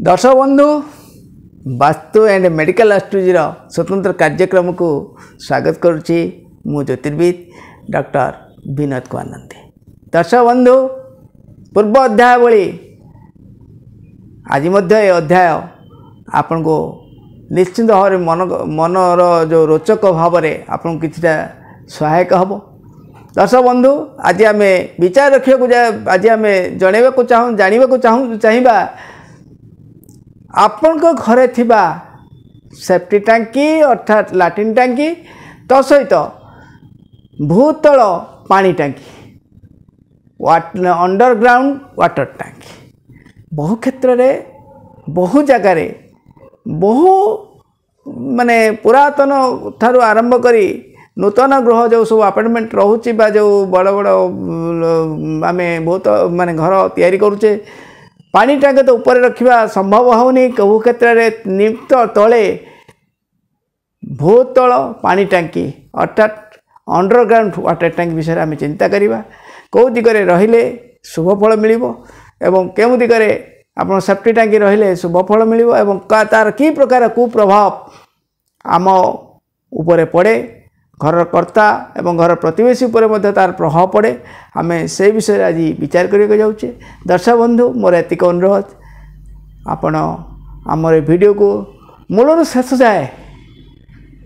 दर्शक बंधु vastu and medical astrology स्वतंत्र कार्यक्रम को स्वागत करुच्ची मु ज्योतिर्विद डॉक्टर विनोद कुमार नंदी। दर्शक बंधु पूर्व अध्याय भली आज अध्याय आपण को निश्चिंत भाव मनर जो रोचक भाव में आपन किछटा सहायक हम। दर्शक बंधु आज आम विचार रखा आज आम जानवा चाहिए आपण को घरे थिबा सेफ्टी टांकी अर्थात लाट्रिन टांकी तो सहित भूतल पानी टांकी अंडरग्राउंड वाटर टांकी बहु क्षेत्र में बहु जगार बहु माने पुरातन ठारू आरंभ करी नूतन गृह जो सब अपार्टमेंट रोचे जो बड़ बड़ आम बहुत माने घर तैयारी करुचे पानी टांकी तो ऊपर रखा संभव होनी। कहू क्षेत्र में निम्त तले भूतल पानी टांकी अर्थात अंडरग्राउंड वाटर टैंक विषय आम चिंता करवा कौ दिगरे रहिले शुभ फल मिल एवं केउ दिगरे आप सेफ्टी टांकी रहिले शुभ फल मिल एवं तार कि प्रकार कुप्रभाव आम उपरे पड़े घर कर्ता एवं घर प्रतिवेशी उपर तार प्रभाव पड़े आम से विषय आज विचार करके जाऊे। दर्शक बंधु मोर एतिक अनुरोध आपण आमर वीडियो को मूलर शेष जाए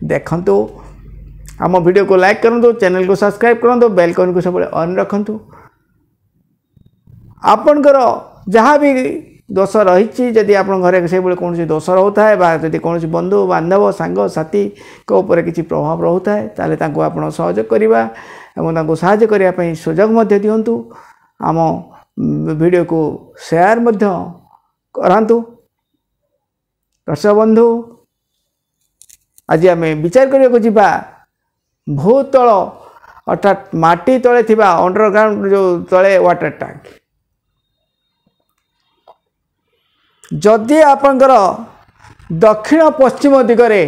देखंतु आम वीडियो को लाइक करूँ चैनल को सब्सक्राइब करूँ बेल आइकन को सब ऑन रखु आपणकर जहाँ भी दोष रही जदि आप घरे से कौन दोष रोता है जदि कौन बंधु बांधव सांग साथी को ऊपर किसी प्रभाव रोता है ताले तांको आपण सहयोग करवा एवं साहाय्य करने सुजोग दिंतु आम वीडियो को शेयर करांतु। दर्शक बंधु आज आम विचार करने भूतल अर्थात माटी तले थिबा अंडरग्राउंड जो तले वाटर टैंक जदि आपंकर दक्षिण पश्चिम दिगरे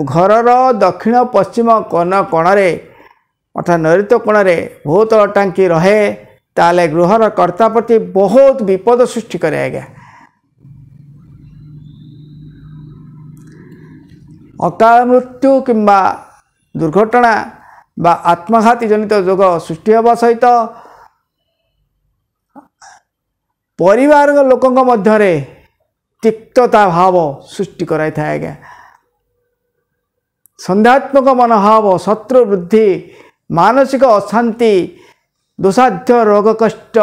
घरर दक्षिण पश्चिम कोणरे अर्थात नैऋत्य कोणरे भूतल टांकी रहे ताले गृहर कर्ता प्रति बहुत विपद सृष्टि करे आज्ञा। अकाल मृत्यु किंबा दुर्घटना बा आत्मघाती जनित रोग सृष्टि होगा सहित परिवार लोकों मध्य तिक्तता भाव सृष्टि कराई था आज्ञा। संध्यात्मक मनोभाव शत्रु वृद्धि मानसिक अशांति दुसाध्य रोग कष्ट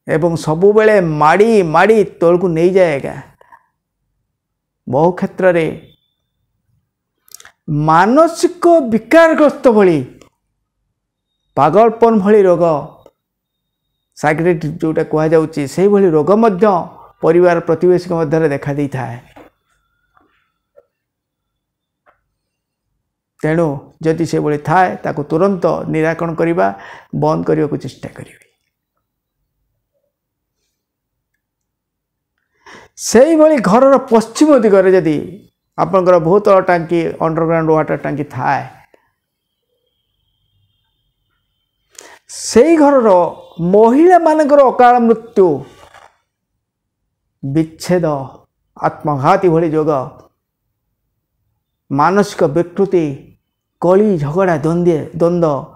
एवं सबु बेले माड़ी माड़ी तोल को नहीं जाएगा। बहु क्षेत्र रे मानसिक विकारग्रस्त भली पागलपन भली रोग साइक्रेटिक जोटा कह जाउची से भली रोग मध्य परिवार प्रतिवेशी मध्य देखा दी था। तेणु जदि से भली थाए ताको तुरंत निराकरण करवा बंद करने को चेष्टा करिवे। से भली घर पश्चिम दिगरे जदि आपनकर भूतल टांकी अंडरग्राउंड वाटर टांकी थाए से घर महिला मानकर अकाल मृत्यु विच्छेद आत्मघाती भली जोग मानसिक विकृति कली झगड़ा द्वंद्व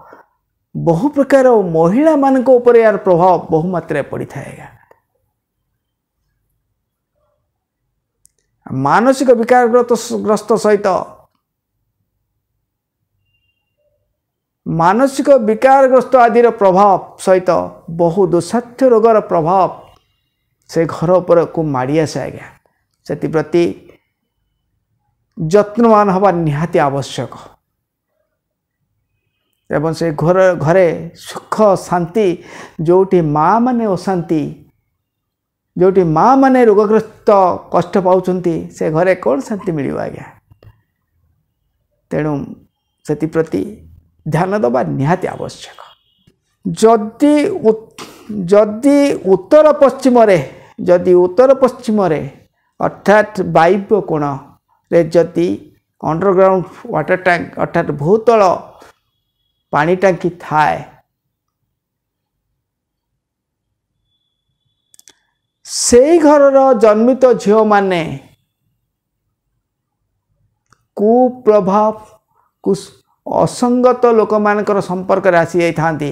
बहु प्रकार महिला मान ऊपर यार प्रभाव बहुमात्रा पड़ी थाएगा। मानसिक विकारग्रस्त सहित मानसिक विकारग्रस्त आदि प्रभाव सहित बहु दुस्साध्य रोगर प्रभाव से घर उपर को माड़ी आसे आज्ञा। से प्रति जत्नवान हवा निहाती आवश्यक एवं से घरे सुख शांति जोटी माँ माने अशांति जोटी माँ माने रोगग्रस्त कष्ट पाउछंती से घरे कौन शांति मिल आज्ञा। तेणु से प्रति ध्यान दबा निहाती आवश्यक। जदि उत्तर पश्चिम रे अर्थात वायव्य कोण रे जदि अंडरग्राउंड वाटर टैंक अर्थात भूतल पानी टांकी थाए सेई घरर जन्मित झील माने कुप्रभाव कु असंगत लोक मानकर संपर्क आसी जाइथांती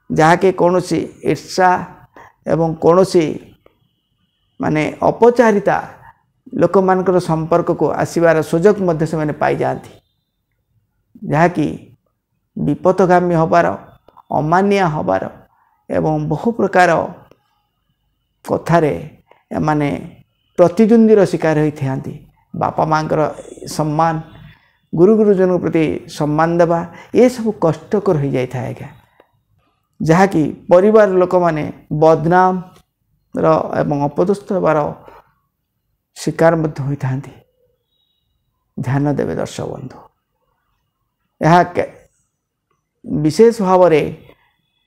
जहाँकि कौन ईर्षा एवं कौन माने अपचारिता लोक मानकर संपर्क को आसबार सुजोग मध्य से माने पाई जाती जहाँकि विपथगामी हबार अमानिया हबार एवं बहु प्रकार कथारे माने प्रतिद्वंदीर शिकार होती बापा माँ सम्मान गुरु गुरुजन प्रति सम्मान देवा ये सब कष्टकर हो जाए आज्ञा जहाँकि परिवार लोक माने बदनाम एवं अपदस्थ होबार शिकार मध्य होता ध्यान देवे दर्शक बंधु यह विशेष भाव में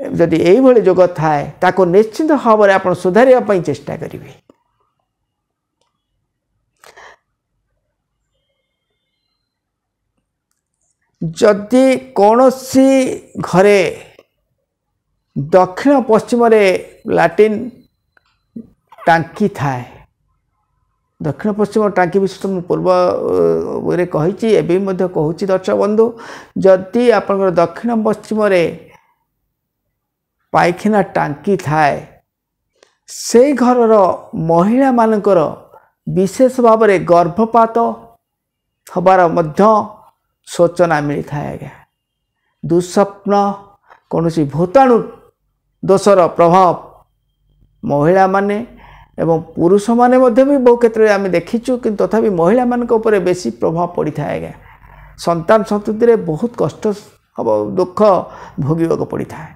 जदि यही जोग थाए ताको निश्चित भाव में आप सुधार चेष्टा करेंगे। जदि कौनसी घरे दक्षिण पश्चिम लैट्रिन टांकी थाए दक्षिण पश्चिम टांकी विषय मुझे पूर्व कही एवं कहूँ दर्शक बंधु जदि आप दक्षिण पश्चिम पायखाना टांकी थाए से घरर महिला मानकर विशेष भाव में गर्भपात हबार मध्य सूचना मिलता है आज्ञा दुस्वप्न कौन भूताणु दोषर प्रभाव महिला माने एवं पुरुष माने मध्य भी बहु क्षेत्र में आम देखीचु कि तथापि महिला मान बेसी प्रभाव पड़ी था आज्ञा संतान संतति में बहुत कष्ट दुख भोगवाक पड़ी था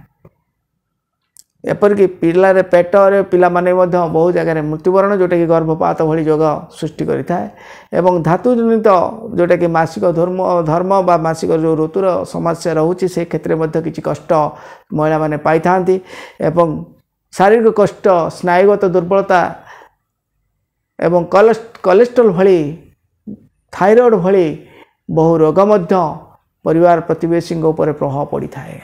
एपरिक पिलार पेटर पिला माने बहुत जगह मृत्युवरण जोटा कि गर्भपात भली जोग सृष्टि करें धातु जनित जोटा कि मासिक धर्म बा मासिक जो ऋतुर समस्या रोचे से क्षेत्र में किसी कष्ट महिला माने पाई थांती एवं शारीरिक कष्ट स्नायुगत दुर्बलता एवं कोलेस्ट्रॉल भली थायराइड भली बहु रोग मध्य परिवार प्रतिवेशी उपर प्रभाव पड़ी थाए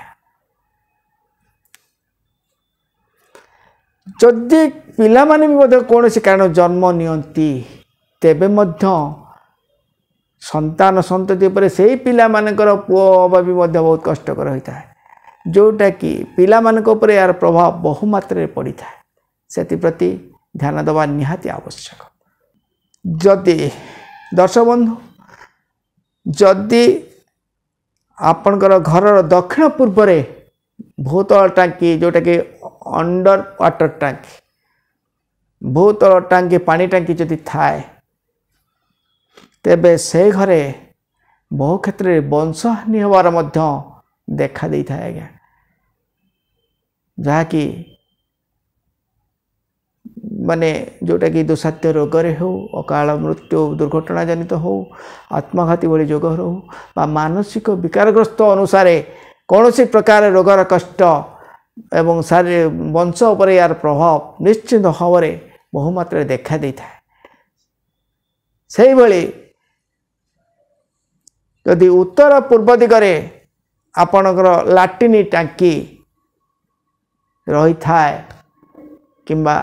जदि पिला माने भी कौन कारण जन्म नियंती तेबे मध्य संतान संतति पर से पिला मानकर पुओ हवा भी बहुत कष्टकर होता है जोटा कि पिला मानक ऊपर यार प्रभाव बहुमात्रा रे पड़ी था से प्रति ध्यान देवा निहाती आवश्यक। जदि दर्शक बंधु जदि आपणकर घर दक्षिण पूर्व रे भूतल टांकी जोटा कि अंडर वाटर टांकी भूतल टांकी पानी टांकी जदि थाए तेबे से घरे बहु क्षेत्र में वंशहानि हबार मध्य देखा देता है आज्ञा जहाँकि माने जोटा कि दुसाध्य रोगरे हो अकाल मृत्यु दुर्घटना जनित हो आत्मघाती भली जोग हो बा मानसिक विकारग्रस्त अनुसार कौन सी प्रकार रोगर कष्ट एवं सारे वंश उपर यार प्रभाव निश्चित भाव में बहुमात्रा देखा देता है से भली यदि उत्तर पूर्व दिगरे आपणकर लाट्रिन टांकी रही थाए किंबा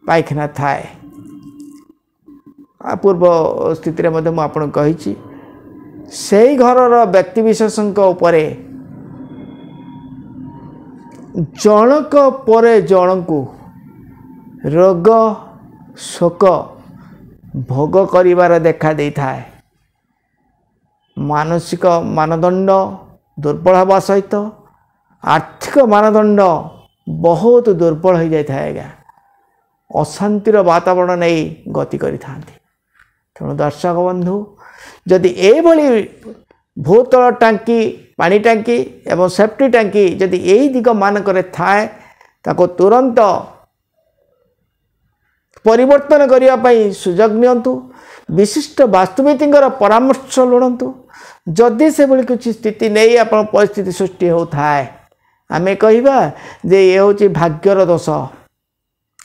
पायखाना थाए पूर्व स्थिति में आपन कही से घरर व्यक्ति विशेषक उपरे जनक परे जनकु रोग शोक भोग करिवार देखा दे थाए मानसिक मानदंड दुर्बल हवा सहित आर्थिक मानदंड बहुत दुर्बल हो जाता है आज्ञा अशांतिर वातावरण नहीं गति करि थांती तेणु दर्शक बंधु जदि ये भूतल टांकी पानी टांकी एवं सेफ्टी टांकी जदि यही दिग मानक थाए ताको तुरंत परिवर्तन करने सुजोग नियंतु विशिष्ट वास्तुविदर परामर्श लोड़तु जदि से भाई कुछ स्थिति नहीं आप परिस्थिति सृष्टि होता है आमे कहवा जे ये हूँ भाग्यर दोष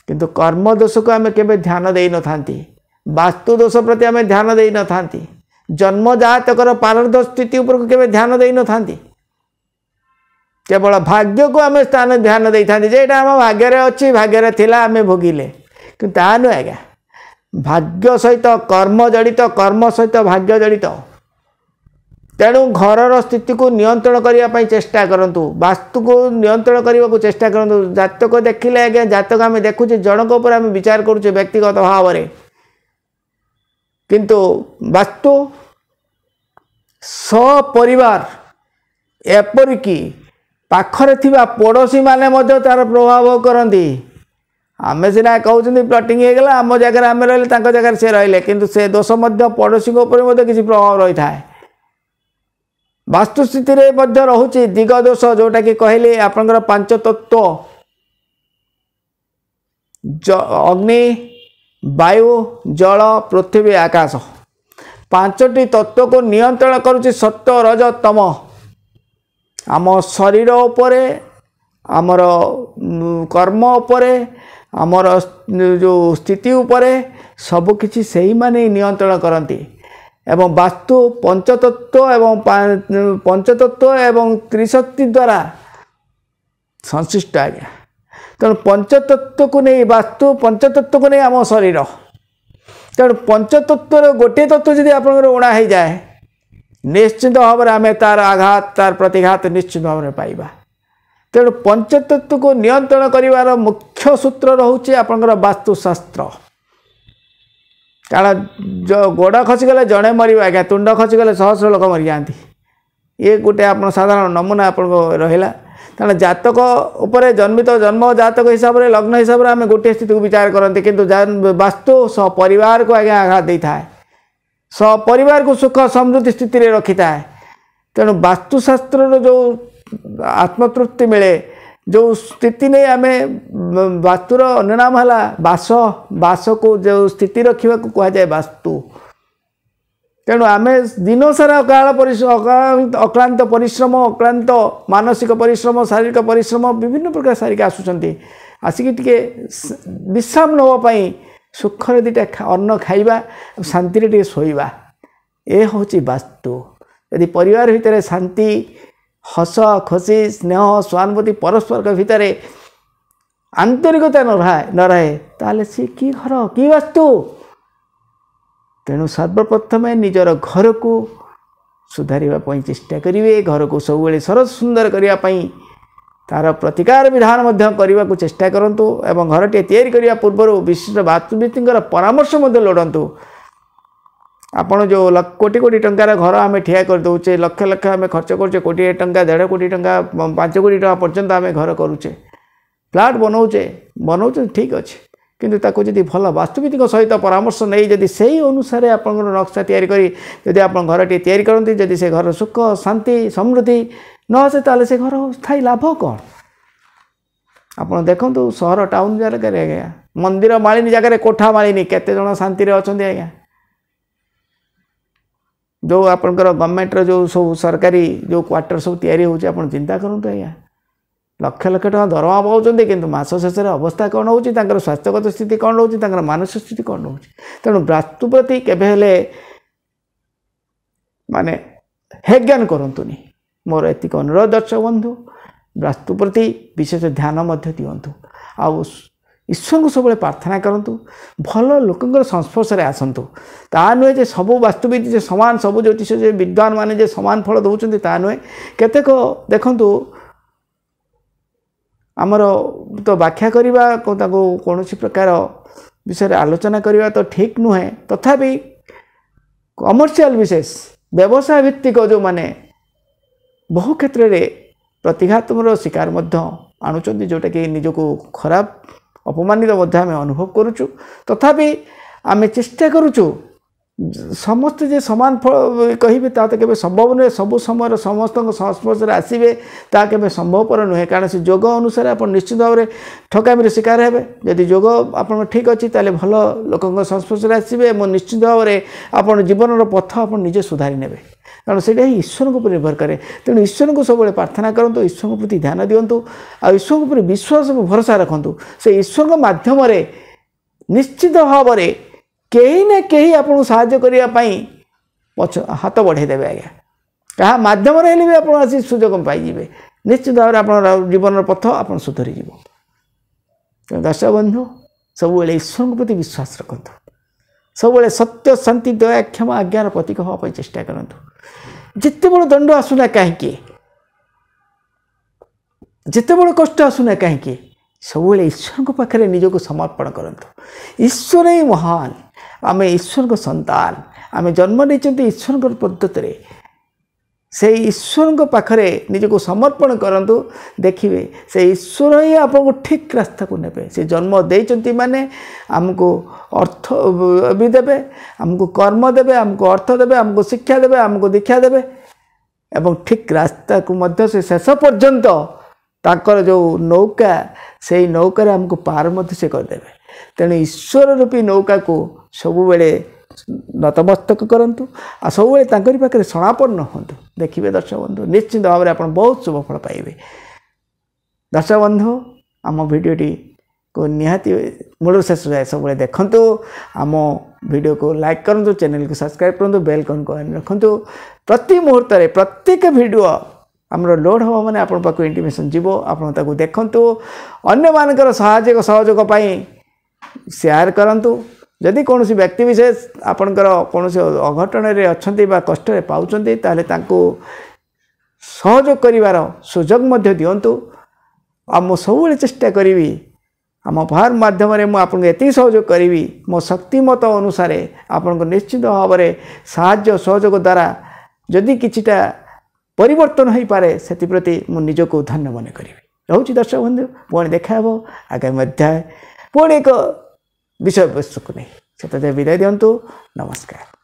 किंतु कर्म दोष को आम के ध्यान दे न था वास्तु दोष प्रति आम ध्यान दे न था जन्म जातकर पारद स्थिति उपरको केवे ध्यान दे न था केवल भाग्य को आम स्थान ध्यान दे था आम भाग्य अच्छी भाग्य थिला आम भोगिले କିନ୍ତୁ ତାହା ନୁହେଁ ଆଜ୍ଞା। ଭାଗ୍ୟ ସହିତ କର୍ମ ଜଡ଼ିତ, କର୍ମ ସହିତ ଭାଗ୍ୟ ଜଡ଼ିତ। ତେଣୁ ଘରର ସ୍ଥିତିକୁ ନିୟନ୍ତ୍ରଣ କରିବା ପାଇଁ ଚେଷ୍ଟା କରନ୍ତୁ, ବାସ୍ତୁକୁ ନିୟନ୍ତ୍ରଣ କରିବାକୁ ଚେଷ୍ଟା କରନ୍ତୁ। ଜାତକ ଦେଖିଲେ ଆଜ୍ଞା, ଜାତକ ଆମେ ଦେଖୁଛେ ଜଣଙ୍କ ଉପରେ ଆମେ ବିଚାର କରୁଛେ ବ୍ୟକ୍ତିଗତ ଭାବରେ, କିନ୍ତୁ ବାସ୍ତୁ ସପରିବାର ଏପରିକି ପାଖରେ ଥିବା ପଡ଼ୋଶୀ ମାନେ ମଧ୍ୟ ତା'ର ପ୍ରଭାବ କରନ୍ତି। ଆମେ ସିନା କହୁଛନ୍ତି ପ୍ଲଟିଂ ହେଇଗଲା, ଆମ ଜାଗାରେ ଆମେ ରହିଲେ, ତାଙ୍କ ଜାଗାରେ ସେ ରହିଲେ, କିନ୍ତୁ ସେ ଦୋଷ ମଧ୍ୟ ପଡ଼ୋଶୀଙ୍କ ଉପରେ ମଧ୍ୟ କିଛି ପ୍ରଭାବ ରହିଥାଏ। ବାସ୍ତୁସ୍ଥିତିରେ ମଧ୍ୟ ରହୁଛି ଦିଗ ଦୋଷ, ଯେଉଁଟାକି କହିଲେ ଆପଣଙ୍କର 5 ତତ୍ତ୍ୱ ଅଗ୍ନି, ବାୟୁ, ଜଳ, ପୃଥିବୀ, ଆକାଶ। 5ଟି ତତ୍ତ୍ୱକୁ ନିୟନ୍ତ୍ରଣ କରୁଛି ସତ୍ଵ, ରଜ, ତମ। ଆମ ଶରୀର ଉପରେ, ଆମର କର୍ମ ଉପରେ, ଆମର ଯେଉଁ ସ୍ଥିତି ଉପରେ ସବୁକିଛି ସେଇମାନେ ନିୟନ୍ତ୍ରଣ କରନ୍ତି। ଏବଂ ବାସ୍ତୁ ପଞ୍ଚତତ୍ତ୍ୱ ଏବଂ ତ୍ରିଶକ୍ତି ଦ୍ୱାରା ସଂଶ୍ଳିଷ୍ଟ ଆଜ୍ଞା। ତେଣୁ ପଞ୍ଚତତ୍ତ୍ୱକୁ ନେଇ ବାସ୍ତୁ, ପଞ୍ଚତତ୍ତ୍ୱକୁ ନେଇ ଆମ ଶରୀର। ତେଣୁ ପଞ୍ଚତତ୍ତ୍ୱର ଗୋଟିଏ ତତ୍ତ୍ୱ ଯଦି ଆପଣଙ୍କର ଉଣା ହେଇଯାଏ, ନିଶ୍ଚିତ ଭାବରେ ଆମେ ତା'ର ଆଘାତ, ତା'ର ପ୍ରତିଘାତ ନିଶ୍ଚିତ ଭାବରେ ପାଇବା। ତେଣୁ ପଞ୍ଚତତ୍ତ୍ୱକୁ ନିୟନ୍ତ୍ରଣ କରିବାର ମୁଖ୍ୟ ସୂତ୍ର ରହୁଛି ଆପଣଙ୍କର ବାସ୍ତୁଶାସ୍ତ୍ର। କାରଣ ଗୋଡ଼ ଖସିଗଲେ ଜଣେ ମରିବ ଆଜ୍ଞା, ତୁଣ୍ଡ ଖସିଗଲେ ସହସ୍ର ଲୋକ ମରିଯାଆନ୍ତି। ଇଏ ଗୋଟେ ଆପଣ ସାଧାରଣ ନମୁନା ଆପଣଙ୍କ ରହିଲା। କାରଣ ଜାତକ ଉପରେ ଜନ୍ମିତ ଜନ୍ମ ଜାତକ ହିସାବରେ, ଲଗ୍ନ ହିସାବରେ ଆମେ ଗୋଟିଏ ସ୍ଥିତିକୁ ବିଚାର କରନ୍ତି, କିନ୍ତୁ ବାସ୍ତୁ ପରିବାରକୁ ଆଜ୍ଞା ଆଘାତ ଦେଇଥାଏ, ପରିବାରକୁ ସୁଖ ସମୃଦ୍ଧି ସ୍ଥିତିରେ ରଖିଥାଏ। ତେଣୁ ବାସ୍ତୁଶାସ୍ତ୍ରର ଯେଉଁ ଆତ୍ମତୃପ୍ତି ମିଳେ, ଯେଉଁ ସ୍ଥିତି ନେଇ ଆମେ, ବାସ୍ତୁର ଅନ୍ୟ ନାମ ହେଲା ବାସ, ବାସକୁ ଯେଉଁ ସ୍ଥିତି ରଖିବାକୁ କୁହାଯାଏ ବାସ୍ତୁ। ତେଣୁ ଆମେ ଦିନସାରା ଅକ୍ଳାନ୍ତ ପରିଶ୍ରମ, ଅକ୍ଳାନ୍ତ ମାନସିକ ପରିଶ୍ରମ, ଶାରୀରିକ ପରିଶ୍ରମ, ବିଭିନ୍ନ ପ୍ରକାର ସାରିକି ଆସୁଛନ୍ତି, ଆସିକି ଟିକେ ବିଶ୍ରାମ ନେବା ପାଇଁ ସୁଖରେ ଦୁଇଟା ଅନ୍ନ ଖାଇବା, ଶାନ୍ତିରେ ଟିକେ ଶୋଇବା, ଏ ହେଉଛି ବାସ୍ତୁ। ଯଦି ପରିବାର ଭିତରେ ଶାନ୍ତି, ହସ ଖୁସି, ସ୍ନେହ, ସହାନୁଭୂତି, ପରସ୍ପର ଭିତରେ ଆନ୍ତରିକତା ନ ରହେ, ତାହେଲେ ସେ କି ଘର, କି ବାସ୍ତୁ? ତେଣୁ ସର୍ବପ୍ରଥମେ ନିଜର ଘରକୁ ସୁଧାରିବା ପାଇଁ ଚେଷ୍ଟା କରିବେ। ଘରକୁ ସବୁବେଳେ ସରସ ସୁନ୍ଦର କରିବା ପାଇଁ ତା'ର ପ୍ରତିକାର ବିଧାନ ମଧ୍ୟ କରିବାକୁ ଚେଷ୍ଟା କରନ୍ତୁ। ଏବଂ ଘରଟିଏ ତିଆରି କରିବା ପୂର୍ବରୁ ବିଶିଷ୍ଟ ବାସ୍ତୁବିତ୍ଙ୍କର ପରାମର୍ଶ ମଧ୍ୟ ଲୋଡ଼ନ୍ତୁ। ଆପଣ ଯେଉଁ କୋଟି କୋଟି ଟଙ୍କାର ଘର ଆମେ ଠିଆ କରିଦେଉଛେ, ଲକ୍ଷ ଲକ୍ଷ ଆମେ ଖର୍ଚ୍ଚ କରୁଛେ, କୋଟିଏ ଟଙ୍କା, 1.5 କୋଟି ଟଙ୍କା, 5 କୋଟି ଟଙ୍କା ପର୍ଯ୍ୟନ୍ତ ଆମେ ଘର କରୁଛେ, ଫ୍ଲାଟ୍ ବନାଉଛେ ଠିକ୍ ଅଛି, କିନ୍ତୁ ତାକୁ ଯଦି ଭଲ ବାସ୍ତୁବିତ୍ଙ୍କ ସହିତ ପରାମର୍ଶ ନେଇ ଯଦି ସେହି ଅନୁସାରେ ଆପଣଙ୍କର ନକ୍ସା ତିଆରି କରି ଯଦି ଆପଣ ଘରଟିଏ ତିଆରି କରନ୍ତି, ଯଦି ସେ ଘର ସୁଖ, ଶାନ୍ତି, ସମୃଦ୍ଧି ନ ଆସେ, ତାହେଲେ ସେ ଘର ସ୍ଥାୟୀ ଲାଭ କ'ଣ? ଆପଣ ଦେଖନ୍ତୁ ସହର ଟାଉନ ଜାଗାରେ ଆଜ୍ଞା, ମନ୍ଦିର ମାଳିନୀ ଜାଗାରେ କୋଠା ମାଳିନୀ କେତେ ଜଣ ଶାନ୍ତିରେ ଅଛନ୍ତି ଆଜ୍ଞା। ଯେଉଁ ଆପଣଙ୍କର ଗଭର୍ଣ୍ଣମେଣ୍ଟର ଯେଉଁ ସବୁ ସରକାରୀ ଯେଉଁ କ୍ୱାର୍ଟର ସବୁ ତିଆରି ହେଉଛି, ଆପଣ ଚିନ୍ତା କରନ୍ତୁ ଆଜ୍ଞା, ଲକ୍ଷ ଲକ୍ଷ ଟଙ୍କା ଦରମା ପାଉଛନ୍ତି, କିନ୍ତୁ ମାସ ଶେଷରେ ଅବସ୍ଥା କ'ଣ ହେଉଛି, ତାଙ୍କର ସ୍ୱାସ୍ଥ୍ୟଗତ ସ୍ଥିତି କ'ଣ ରହୁଛି, ତାଙ୍କର ମାନସିକ ସ୍ଥିତି କ'ଣ ରହୁଛି। ତେଣୁ ବାସ୍ତୁ ପ୍ରତି କେବେ ହେଲେ ମାନେ ହେଜ୍ଞାନ କରନ୍ତୁନି। ମୋର ଏତିକି ଅନୁରୋଧ ଦର୍ଶକ ବନ୍ଧୁ, ବାସ୍ତୁ ପ୍ରତି ବିଶେଷ ଧ୍ୟାନ ମଧ୍ୟ ଦିଅନ୍ତୁ। ଆଉ ଈଶ୍ୱରଙ୍କୁ ସବୁବେଳେ ପ୍ରାର୍ଥନା କରନ୍ତୁ, ଭଲ ଲୋକଙ୍କର ସଂସ୍ପର୍ଶରେ ଆସନ୍ତୁ। ତାହା ନୁହେଁ ଯେ ସବୁ ବାସ୍ତୁବିତ୍ ଯେ ସମାନ, ସବୁ ଜ୍ୟୋତିଷ ଯେ ବିଦ୍ୱାନ ମାନେ ଯେ ସମାନ ଫଳ ଦେଉଛନ୍ତି, ତାହା ନୁହେଁ। କେତେକ ଦେଖନ୍ତୁ, ଆମର ତ ବ୍ୟାଖ୍ୟା କରିବା, ତାକୁ କୌଣସି ପ୍ରକାର ବିଷୟରେ ଆଲୋଚନା କରିବା ତ ଠିକ୍ ନୁହେଁ, ତଥାପି କମର୍ସିଆଲ ବିଶେଷ ବ୍ୟବସାୟ ଭିତ୍ତିକ ଯେଉଁମାନେ ବହୁ କ୍ଷେତ୍ରରେ ପ୍ରତିଘାତର ଶିକାର ମଧ୍ୟ ଆଣୁଛନ୍ତି, ଯେଉଁଟାକି ନିଜକୁ ଖରାପ, ଅପମାନିତ ମଧ୍ୟ ଆମେ ଅନୁଭବ କରୁଛୁ। ତଥାପି ଆମେ ଚେଷ୍ଟା କରୁଛୁ, ସମସ୍ତେ ଯେ ସମାନ ଫଳ କହିବେ ତାହା ତ କେବେ ସମ୍ଭବ ନୁହେଁ। ସବୁ ସମୟରେ ସମସ୍ତଙ୍କ ସଂସ୍ପର୍ଶରେ ଆସିବେ ତାହା କେବେ ସମ୍ଭବପର ନୁହେଁ, କାରଣ ସେ ଯୋଗ ଅନୁସାରେ ଆପଣ ନିଶ୍ଚିତ ଭାବରେ ଠକାମିର ଶିକାର ହେବେ। ଯଦି ଯୋଗ ଆପଣଙ୍କ ଠିକ୍ ଅଛି, ତାହେଲେ ଭଲ ଲୋକଙ୍କ ସଂସ୍ପର୍ଶରେ ଆସିବେ ଏବଂ ନିଶ୍ଚିତ ଭାବରେ ଆପଣ ଜୀବନର ପଥ ଆପଣ ନିଜେ ସୁଧାରି ନେବେ, କାରଣ ସେଇଟା ହିଁ ଈଶ୍ୱରଙ୍କ ଉପରେ ନିର୍ଭର କରେ। ତେଣୁ ଈଶ୍ୱରଙ୍କୁ ସବୁବେଳେ ପ୍ରାର୍ଥନା କରନ୍ତୁ, ଈଶ୍ୱରଙ୍କ ପ୍ରତି ଧ୍ୟାନ ଦିଅନ୍ତୁ, ଆଉ ଈଶ୍ୱରଙ୍କ ଉପରେ ବିଶ୍ୱାସ ଭରସା ରଖନ୍ତୁ। ସେ ଈଶ୍ୱରଙ୍କ ମାଧ୍ୟମରେ ନିଶ୍ଚିତ ଭାବରେ କେହି ନା କେହି ଆପଣଙ୍କୁ ସାହାଯ୍ୟ କରିବା ପାଇଁ ହାତ ବଢ଼େଇ ଦେବେ ଆଜ୍ଞା। କାହା ମାଧ୍ୟମରେ ହେଲେ ବି ଆପଣ ଆସି ସୁଯୋଗ ପାଇଯିବେ, ନିଶ୍ଚିତ ଭାବରେ ଆପଣଙ୍କର ଜୀବନର ପଥ ଆପଣ ସୁଧରିଯିବ। ଦର୍ଶକ ବନ୍ଧୁ, ସବୁବେଳେ ଈଶ୍ୱରଙ୍କ ପ୍ରତି ବିଶ୍ୱାସ ରଖନ୍ତୁ। ସବୁବେଳେ ସତ୍ୟ ଶାନ୍ତି ଦୟା କ୍ଷମା ଆଜ୍ଞାର ପ୍ରତୀକ ହେବା ପାଇଁ ଚେଷ୍ଟା କରନ୍ତୁ। ଯେତେ ବଡ଼ ଦଣ୍ଡ ଆସୁନା କାହିଁକି, ଯେତେ ବଡ଼ କଷ୍ଟ ଆସୁନା କାହିଁକି, ସବୁବେଳେ ଈଶ୍ୱରଙ୍କ ପାଖରେ ନିଜକୁ ସମର୍ପଣ କରନ୍ତୁ। ଈଶ୍ୱର ହିଁ ମହାନ। ଆମେ ଈଶ୍ୱରଙ୍କ ସନ୍ତାନ, ଆମେ ଜନ୍ମ ନେଇଛନ୍ତି ଈଶ୍ୱରଙ୍କ ପଦ୍ଧତିରେ। ସେଇ ଈଶ୍ୱରଙ୍କ ପାଖରେ ନିଜକୁ ସମର୍ପଣ କରନ୍ତୁ, ଦେଖିବେ ସେ ଈଶ୍ୱର ହିଁ ଆପଣଙ୍କୁ ଠିକ୍ ରାସ୍ତାକୁ ନେବେ। ସେ ଜନ୍ମ ଦେଇଛନ୍ତି ମାନେ ଆମକୁ ଅର୍ଥ ବି ଦେବେ, ଆମକୁ କର୍ମ ଦେବେ, ଆମକୁ ଅର୍ଥ ଦେବେ, ଆମକୁ ଶିକ୍ଷା ଦେବେ, ଆମକୁ ଦୀକ୍ଷା ଦେବେ ଏବଂ ଠିକ୍ ରାସ୍ତାକୁ ମଧ୍ୟ ସେ ଶେଷ ପର୍ଯ୍ୟନ୍ତ ତାଙ୍କର ଯେଉଁ ନୌକା, ସେଇ ନୌକାରେ ଆମକୁ ପାର ମଧ୍ୟ ସେ କରିଦେବେ। ତେଣୁ ଈଶ୍ୱର ରୂପୀ ନୌକାକୁ ସବୁବେଳେ ନତମସ୍ତକ କରନ୍ତୁ ଆଉ ସବୁବେଳେ ତାଙ୍କରି ପାଖରେ ସମାପନ୍ନ ହୁଅନ୍ତୁ। ଦେଖିବେ ଦର୍ଶକ ବନ୍ଧୁ, ନିଶ୍ଚିନ୍ତ ଭାବରେ ଆପଣ ବହୁତ ଶୁଭ ଫଳ ପାଇବେ। ଦର୍ଶକ ବନ୍ଧୁ, ଆମ ଭିଡ଼ିଓଟିକୁ ନିହାତି ମୂଳରୁ ଶେଷ ଯାଏ ସବୁବେଳେ ଦେଖନ୍ତୁ। ଆମ ଭିଡ଼ିଓକୁ ଲାଇକ୍ କରନ୍ତୁ, ଚ୍ୟାନେଲକୁ ସବସ୍କ୍ରାଇବ୍ କରନ୍ତୁ, ବେଲ୍ ଆଇକନ୍କୁ ଅନ୍ ରଖନ୍ତୁ। ପ୍ରତି ମୁହୂର୍ତ୍ତରେ ପ୍ରତ୍ୟେକ ଭିଡ଼ିଓ ଆମର ଲୋଡ଼ ହେବ ମାନେ ଆପଣଙ୍କ ପାଖକୁ ଇଣ୍ଟିମେସନ୍ ଯିବ, ଆପଣ ତାକୁ ଦେଖନ୍ତୁ। ଅନ୍ୟମାନଙ୍କର ସହଯୋଗ ପାଇଁ ସେୟାର କରନ୍ତୁ। ଯଦି କୌଣସି ବ୍ୟକ୍ତି ବିଶେଷ ଆପଣଙ୍କର କୌଣସି ଅଘଟଣରେ ଅଛନ୍ତି ବା କଷ୍ଟରେ ପାଉଛନ୍ତି, ତାହେଲେ ତାଙ୍କୁ ସହଯୋଗ କରିବାର ସୁଯୋଗ ମଧ୍ୟ ଦିଅନ୍ତୁ। ଆଉ ମୁଁ ସବୁବେଳେ ଚେଷ୍ଟା କରିବି, ଆମ ଫାର୍ମ ମାଧ୍ୟମରେ ମୁଁ ଆପଣଙ୍କୁ ଏତିକି ସହଯୋଗ କରିବି, ମୋ ଶକ୍ତିମତ ଅନୁସାରେ ଆପଣଙ୍କୁ ନିଶ୍ଚିତ ଭାବରେ ସାହାଯ୍ୟ ସହଯୋଗ ଦ୍ୱାରା ଯଦି କିଛିଟା ପରିବର୍ତ୍ତନ ହୋଇପାରେ, ସେଥିପ୍ରତି ମୁଁ ନିଜକୁ ଧନ୍ୟ ମନେ କରିବି। ରହୁଛି ଦର୍ଶକ ବନ୍ଧୁ, ପୁଣି ଦେଖା ହେବ ଆଗାମୀ ଅଧ୍ୟାୟ ପୁଣି ଏକ ବିଷୟବସ୍ତୁକୁ ନେଇ। ସେତେବେଳେ ବିଦାୟ ଦିଅନ୍ତୁ। ନମସ୍କାର।